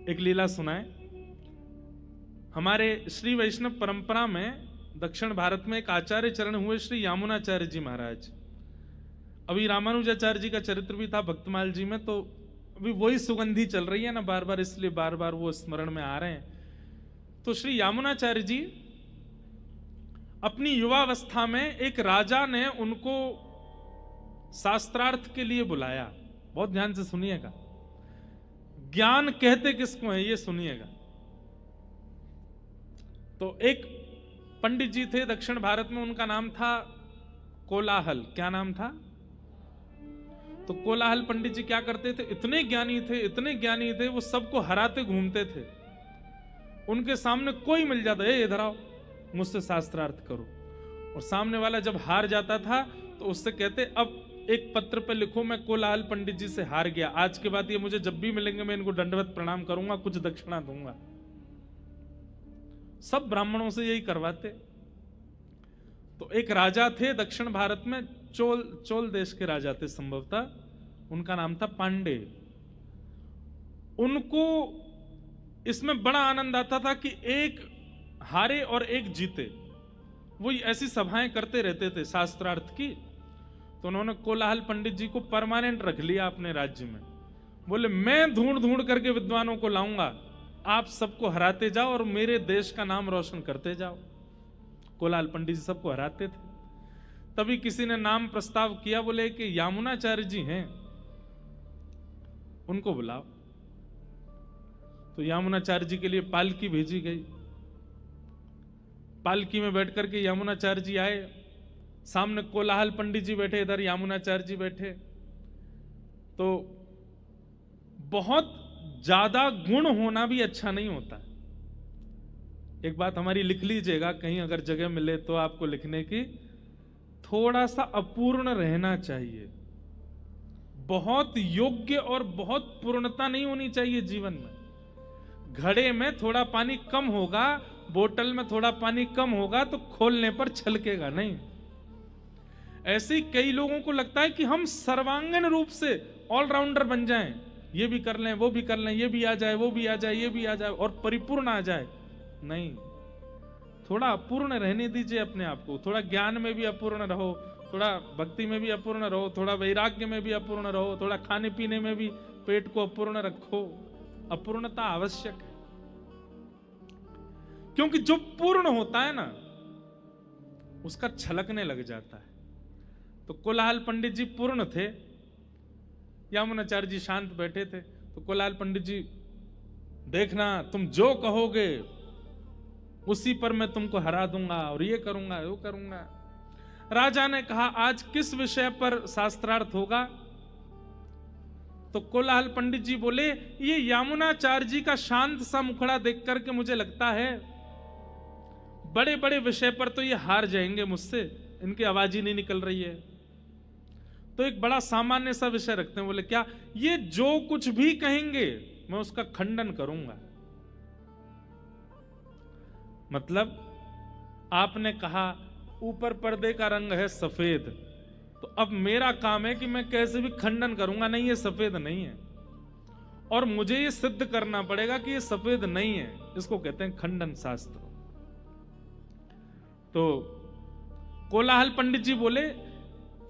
एक लीला सुनाए। हमारे श्री वैष्णव परंपरा में दक्षिण भारत में एक आचार्य चरण हुए श्री यामुनाचार्य जी महाराज। अभी रामानुजाचार्य जी का चरित्र भी था भक्तमाल जी में, तो अभी वही सुगंधी चल रही है ना बार बार, इसलिए बार बार वो स्मरण में आ रहे हैं। तो श्री यामुनाचार्य जी अपनी युवावस्था में एक राजा ने उनको शास्त्रार्थ के लिए बुलाया। बहुत ध्यान से सुनिएगा, ज्ञान कहते किसको है ये सुनिएगा। तो एक पंडित जी थे दक्षिण भारत में, उनका नाम था कोलाहल। क्या नाम था? तो कोलाहल पंडित जी क्या करते थे, इतने ज्ञानी थे, इतने ज्ञानी थे, वो सबको हराते घूमते थे। उनके सामने कोई मिल जाता, इधर आओ मुझसे शास्त्रार्थ करो। और सामने वाला जब हार जाता था तो उससे कहते, अब एक पत्र पे लिखो मैं कोलाहल पंडित जी से हार गया, आज के बाद ये मुझे जब भी मिलेंगे मैं इनको दंडवत प्रणाम करूंगा, कुछ दक्षिणा दूंगा। सब ब्राह्मणों से यही करवाते। तो एक राजा थे दक्षिण भारत में, चोल देश के राजा थे संभवतः, उनका नाम था पांडे। उनको इसमें बड़ा आनंद आता था कि एक हारे और एक जीते। वो ऐसी सभाएं करते रहते थे शास्त्रार्थ की। तो उन्होंने कोलाहल पंडित जी को परमानेंट रख लिया अपने राज्य में। बोले मैं ढूंढ ढूंढ करके विद्वानों को लाऊंगा, आप सबको हराते जाओ और मेरे देश का नाम रोशन करते जाओ। कोलाहल पंडित जी सबको हराते थे। तभी किसी ने नाम प्रस्ताव किया, बोले कि यामुनाचार्य जी हैं, उनको बुलाओ। तो यामुनाचार्य जी के लिए पालकी भेजी गई। पालकी में बैठ करके यामुनाचार्य जी आए। सामने कोलाहल पंडित जी बैठे, इधर यामुनाचार्य जी बैठे। तो बहुत ज्यादा गुण होना भी अच्छा नहीं होता। एक बात हमारी लिख लीजिएगा, कहीं अगर जगह मिले तो आपको लिखने की, थोड़ा सा अपूर्ण रहना चाहिए। बहुत योग्य और बहुत पूर्णता नहीं होनी चाहिए जीवन में। घड़े में थोड़ा पानी कम होगा, बोतल में थोड़ा पानी कम होगा तो खोलने पर छलकेगा नहीं। ऐसे ही कई लोगों को लगता है कि हम सर्वांगीण रूप से ऑलराउंडर बन जाएं, ये भी कर लें, वो भी कर लें, ये भी आ जाए, वो भी आ जाए, ये भी आ जाए और परिपूर्ण आ जाए। नहीं, थोड़ा अपूर्ण रहने दीजिए अपने आप को। थोड़ा ज्ञान में भी अपूर्ण रहो, थोड़ा भक्ति में भी अपूर्ण रहो, थोड़ा वैराग्य में भी अपूर्ण रहो, थोड़ा खाने पीने में भी पेट को अपूर्ण रखो। अपूर्णता आवश्यक है, क्योंकि जो पूर्ण होता है ना उसका छलकने लग जाता है। तो कोलाहल पंडित जी पूर्ण थे, यामुनाचार्य जी शांत बैठे थे। तो कोलाहल पंडित जी, देखना तुम जो कहोगे उसी पर मैं तुमको हरा दूंगा और ये करूंगा वो करूंगा। राजा ने कहा आज किस विषय पर शास्त्रार्थ होगा? तो कोलाहल पंडित जी बोले, ये यामुनाचार्य जी का शांत सा मुखड़ा देख करके मुझे लगता है बड़े बड़े विषय पर तो ये हार जाएंगे मुझसे, इनकी आवाज ही नहीं निकल रही है। तो एक बड़ा सामान्य सा विषय रखते हैं। बोले क्या? ये जो कुछ भी कहेंगे मैं उसका खंडन करूंगा। मतलब आपने कहा ऊपर पर्दे का रंग है सफेद, तो अब मेरा काम है कि मैं कैसे भी खंडन करूंगा, नहीं ये सफेद नहीं है, और मुझे ये सिद्ध करना पड़ेगा कि ये सफेद नहीं है। इसको कहते हैं खंडन शास्त्र। तो कोलाहल पंडित जी बोले,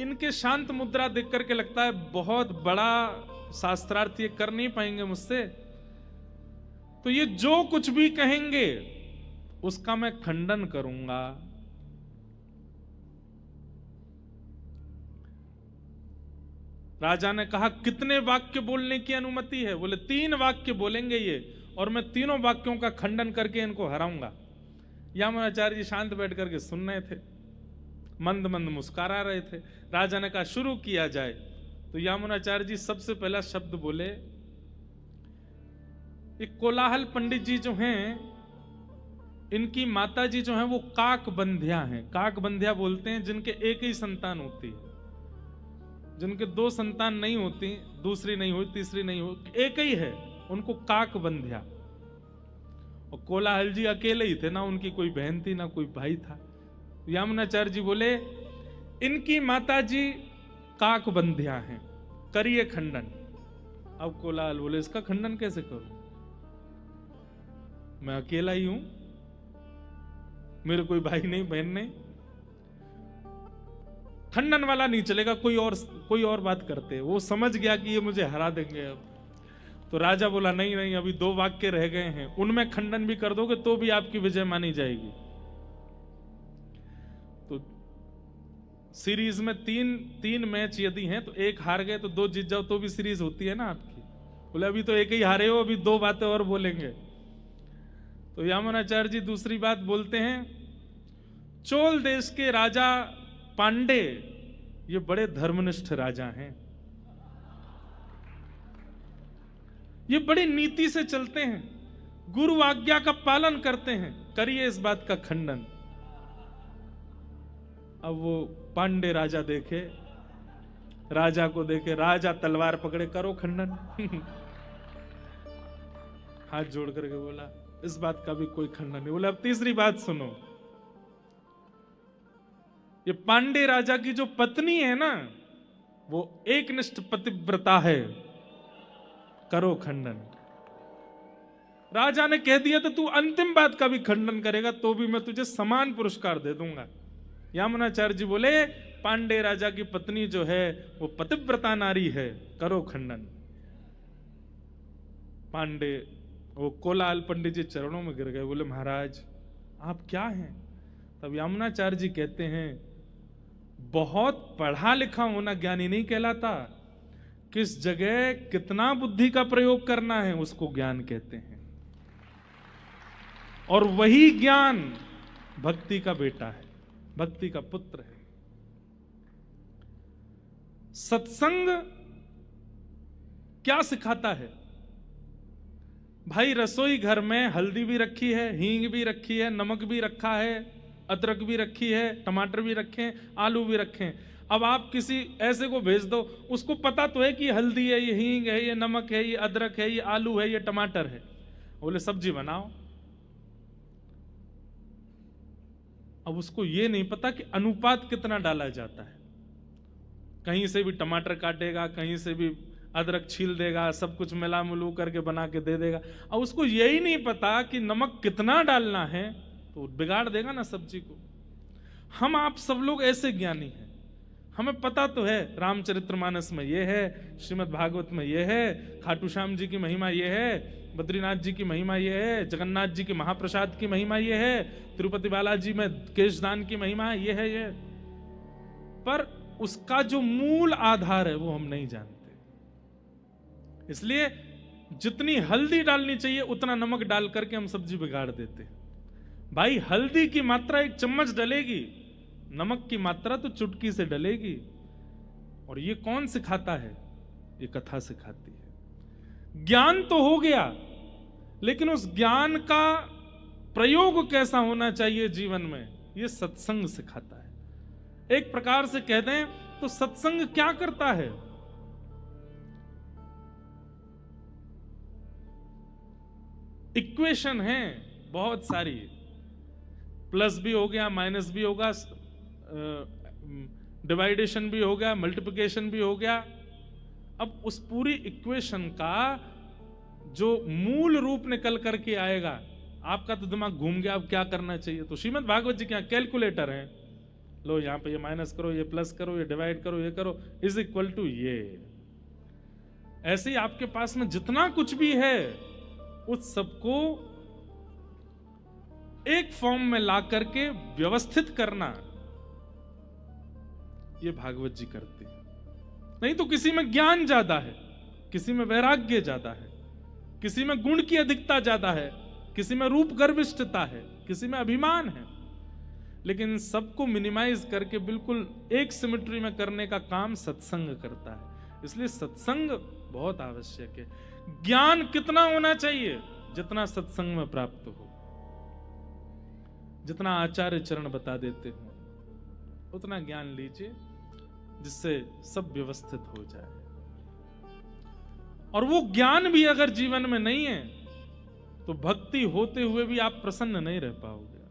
इनके शांत मुद्रा देख करके लगता है बहुत बड़ा शास्त्रार्थ ये कर नहीं पाएंगे मुझसे, तो ये जो कुछ भी कहेंगे उसका मैं खंडन करूंगा। राजा ने कहा कितने वाक्य बोलने की अनुमति है? बोले 3 वाक्य बोलेंगे ये, और मैं तीनों वाक्यों का खंडन करके इनको हराऊंगा। यामुनाचार्य जी शांत बैठ करके सुन रहे थे, मंद मंद मुस्कुरा रहे थे। राजा ने कहा शुरू किया जाए। तो यामुनाचार्य जी सबसे पहला शब्द बोले, ये कोलाहल पंडित जी जो हैं, इनकी माता जी जो हैं वो काकबंध्या हैं। काकबंध्या बोलते हैं जिनके एक ही संतान होती है, जिनके 2 संतान नहीं होती, दूसरी नहीं हुई, तीसरी नहीं हुई, एक ही है, उनको काकबंध्या। और कोलाहल जी अकेले ही थे, ना उनकी कोई बहन थी ना कोई भाई था। यामुनाचार्य जी बोले इनकी माता जी काकबंध्या हैं, करिए खंडन। अब कोलाहल बोले इसका खंडन कैसे करूं? मैं अकेला ही हूं, मेरे कोई भाई नहीं, बहन नहीं। खंडन वाला नहीं चलेगा, कोई और बात करते। वो समझ गया कि ये मुझे हरा देंगे अब। तो राजा बोला नहीं नहीं, अभी 2 वाक्य रह गए हैं, उनमें खंडन भी कर दोगे तो भी आपकी विजय मानी जाएगी। तो सीरीज में तीन मैच यदि हैं तो 1 हार गए तो 2 जीत जाओ तो भी सीरीज होती है ना आपकी। बोले अभी तो 1 ही हारे हो, अभी 2 बातें और बोलेंगे। तो यामुनाचार्य जी दूसरी बात बोलते हैं, चोल देश के राजा पांडे ये बड़े धर्मनिष्ठ राजा हैं, ये बड़ी नीति से चलते हैं, गुरु आज्ञा का पालन करते हैं, करिए इस बात का खंडन। अब वो पांडे राजा देखे, राजा को देखे, राजा तलवार पकड़े, करो खंडन। हाथ जोड़ करके बोला इस बात का भी कोई खंडन नहीं। बोला अब तीसरी बात सुनो, ये पांडे राजा की जो पत्नी है ना वो एकनिष्ठ पतिव्रता है, करो खंडन। राजा ने कह दिया तो तू अंतिम बात का भी खंडन करेगा तो भी मैं तुझे समान पुरस्कार दे दूंगा। यामुनाचार्य जी बोले पांडे राजा की पत्नी जो है वो पतिव्रता नारी है, करो खंडन। पांडे वो कोलाहल पंडित जी चरणों में गिर गए, बोले महाराज आप क्या हैं? तब यामुनाचार्य जी कहते हैं बहुत पढ़ा लिखा होना ज्ञानी नहीं कहलाता, किस जगह कितना बुद्धि का प्रयोग करना है उसको ज्ञान कहते हैं। और वही ज्ञान भक्ति का बेटा है, भक्ति का पुत्र है। सत्संग क्या सिखाता है भाई? रसोई घर में हल्दी भी रखी है, हींग भी रखी है, नमक भी रखा है, अदरक भी रखी है, टमाटर भी रखे, आलू भी रखे। अब आप किसी ऐसे को भेज दो, उसको पता तो है कि ये हल्दी है, ये हींग है, ये नमक है, ये अदरक है, ये आलू है, ये टमाटर है। बोले सब्जी बनाओ। अब उसको ये नहीं पता कि अनुपात कितना डाला जाता है। कहीं से भी टमाटर काटेगा, कहीं से भी अदरक छील देगा, सब कुछ मिला मिलू करके बना के दे देगा। अब उसको यही नहीं पता कि नमक कितना डालना है, तो बिगाड़ देगा ना सब्जी को। हम आप सब लोग ऐसे ज्ञानी हैं, हमें पता तो है रामचरितमानस में ये है, श्रीमद् भागवत में ये है, खाटू श्याम जी की महिमा ये है, बद्रीनाथ जी की महिमा ये है, जगन्नाथ जी के महाप्रसाद की महिमा ये है, तिरुपति बालाजी में केशदान की महिमा ये है ये। पर उसका जो मूल आधार है वो हम नहीं जानते। इसलिए जितनी हल्दी डालनी चाहिए उतना नमक डाल करके हम सब्जी बिगाड़ देते हैं। भाई हल्दी की मात्रा 1 चम्मच डलेगी, नमक की मात्रा तो चुटकी से डलेगी। और ये कौन सिखाता है? ये कथा सिखाती है। ज्ञान तो हो गया, लेकिन उस ज्ञान का प्रयोग कैसा होना चाहिए जीवन में, ये सत्संग सिखाता है। एक प्रकार से कह दें तो सत्संग क्या करता है? इक्वेशन है बहुत सारी, प्लस भी हो गया, माइनस भी होगा, डिवाइडेशन भी हो गया, मल्टीप्लिकेशन भी हो गया। अब उस पूरी इक्वेशन का जो मूल रूप निकल करके आएगा, आपका तो दिमाग घूम गया, अब क्या करना चाहिए? तो श्रीमद् भागवत जी क्या कैलकुलेटर है, लो यहां पे ये माइनस करो, ये प्लस करो, ये डिवाइड करो, ये करो, इज इक्वल टू ये। ऐसे ही आपके पास में जितना कुछ भी है उस सबको एक फॉर्म में ला करके व्यवस्थित करना, ये भागवत जी करते हैं। नहीं तो किसी में ज्ञान ज्यादा है, किसी में वैराग्य ज्यादा है, किसी में गुण की अधिकता ज्यादा है, किसी में रूप गर्विष्ठता है, किसी में अभिमान है, लेकिन सबको मिनिमाइज करके बिल्कुल एक सिमेट्री में करने का काम सत्संग करता है। इसलिए सत्संग बहुत आवश्यक है। ज्ञान कितना होना चाहिए? जितना सत्संग में प्राप्त हो, जितना आचार्य चरण बता देते हो उतना ज्ञान लीजिए, जिससे सब व्यवस्थित हो जाए। और वो ज्ञान भी अगर जीवन में नहीं है तो भक्ति होते हुए भी आप प्रसन्न नहीं रह पाओगे।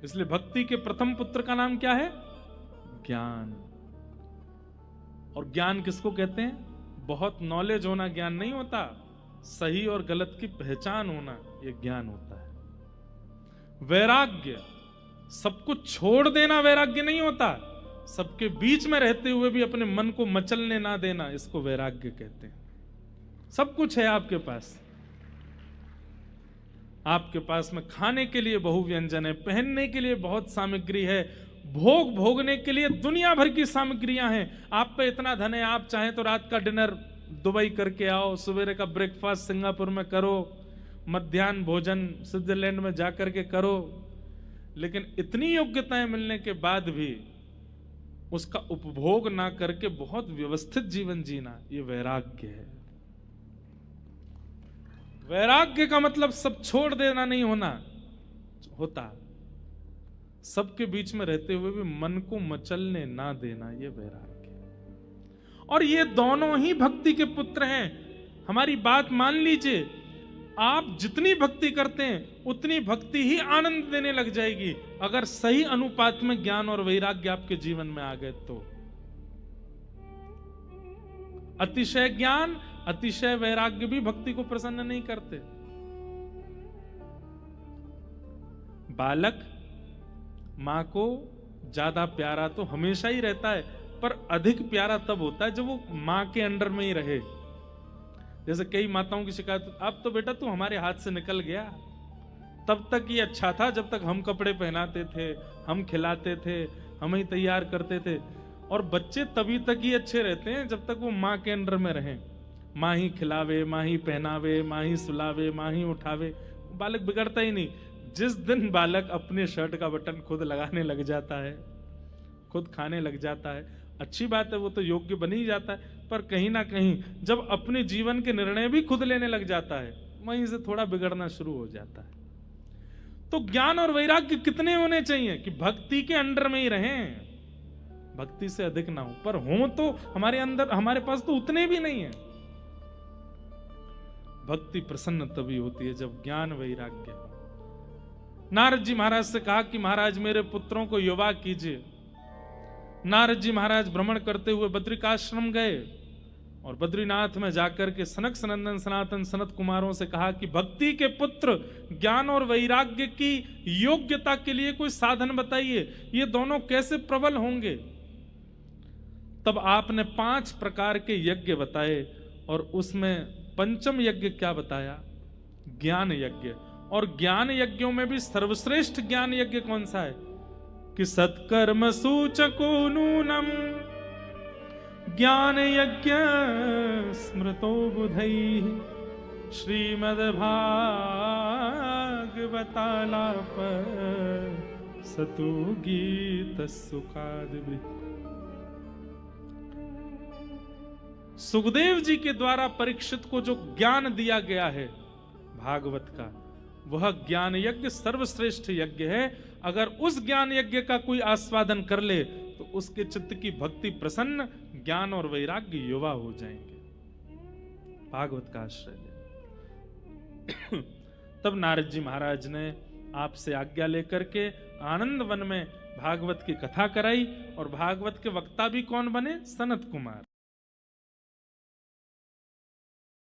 इसलिए भक्ति के प्रथम पुत्र का नाम क्या है? ज्ञान। और ज्ञान किसको कहते हैं? बहुत नॉलेज होना ज्ञान नहीं होता, सही और गलत की पहचान होना, यह ज्ञान होता है। वैराग्य, सब कुछ छोड़ देना वैराग्य नहीं होता, सबके बीच में रहते हुए भी अपने मन को मचलने ना देना, इसको वैराग्य कहते हैं। सब कुछ है आपके पास, आपके पास में खाने के लिए बहु व्यंजन है, पहनने के लिए बहुत सामग्री है, भोग भोगने के लिए दुनिया भर की सामग्रियां हैं। आप पे इतना धन है, आप चाहें तो रात का डिनर दुबई करके आओ, सवेरे का ब्रेकफास्ट सिंगापुर में करो, मध्याह्न भोजन स्विट्जरलैंड में जाकर के करो, लेकिन इतनी योग्यताएं मिलने के बाद भी उसका उपभोग ना करके बहुत व्यवस्थित जीवन जीना, ये वैराग्य है। वैराग्य का मतलब सब छोड़ देना नहीं होता, सबके बीच में रहते हुए भी मन को मचलने ना देना, ये वैराग्य है। और ये दोनों ही भक्ति के पुत्र हैं। हमारी बात मान लीजिए, आप जितनी भक्ति करते हैं उतनी भक्ति ही आनंद देने लग जाएगी, अगर सही अनुपात में ज्ञान और वैराग्य आपके जीवन में आ गए तो। अतिशय ज्ञान, अतिशय वैराग्य भी भक्ति को प्रसन्न नहीं करते। बालक मां को ज्यादा प्यारा तो हमेशा ही रहता है, पर अधिक प्यारा तब होता है जब वो मां के अंडर में ही रहे। जैसे कई माताओं की शिकायत, अब तो बेटा तू हमारे हाथ से निकल गया, तब तक ये अच्छा था जब तक हम कपड़े पहनाते थे, हम खिलाते थे, हम ही तैयार करते थे। और बच्चे तभी तक ही अच्छे रहते हैं जब तक वो माँ के अंडर में रहें, माँ ही खिलावे, माँ ही पहनावे, माँ ही सुलावे, माँ ही उठावे, बालक बिगड़ता ही नहीं। जिस दिन बालक अपने शर्ट का बटन खुद लगाने लग जाता है, खुद खाने लग जाता है, अच्छी बात है, वो तो योग्य बन ही जाता है, पर कहीं ना कहीं जब अपने जीवन के निर्णय भी खुद लेने लग जाता है, वहीं से थोड़ा बिगड़ना शुरू हो जाता है। तो ज्ञान और वैराग्य कितने होने चाहिए कि भक्ति के अंडर में ही रहें, भक्ति से अधिक ना हो, पर हो तो हमारे अंदर, हमारे पास तो उतने भी नहीं है। भक्ति प्रसन्न तभी होती है जब ज्ञान वैराग्य हो। नारद जी महाराज से कहा कि महाराज मेरे पुत्रों को युवा कीजिए। नारद जी महाराज भ्रमण करते हुए बद्रिकाश्रम गए और बद्रीनाथ में जाकर के सनक सनंदन सनातन सनत कुमारों से कहा कि भक्ति के पुत्र ज्ञान और वैराग्य की योग्यता के लिए कोई साधन बताइए, ये दोनों कैसे प्रबल होंगे। तब आपने 5 प्रकार के यज्ञ बताए और उसमें पंचम यज्ञ क्या बताया? ज्ञान यज्ञ। और ज्ञान यज्ञों में भी सर्वश्रेष्ठ ज्ञान यज्ञ कौन सा है कि सत्कर्म सूचको नूनम ज्ञान यज्ञ स्मृतो बुधैः श्रीमद्भागवतालाप सतु गीत सुखादि। सुखदेव जी के द्वारा परीक्षित को जो ज्ञान दिया गया है भागवत का, वह ज्ञान यज्ञ सर्वश्रेष्ठ यज्ञ है। अगर उस ज्ञान यज्ञ का कोई आस्वादन कर ले तो उसके चित्त की भक्ति प्रसन्न, ज्ञान और वैराग्य युवा हो जाएंगे। भागवत का आश्रय ले। तब नारद जी महाराज ने आपसे आज्ञा लेकर के आनंद वन में भागवत की कथा कराई और भागवत के वक्ता भी कौन बने? सनत कुमार।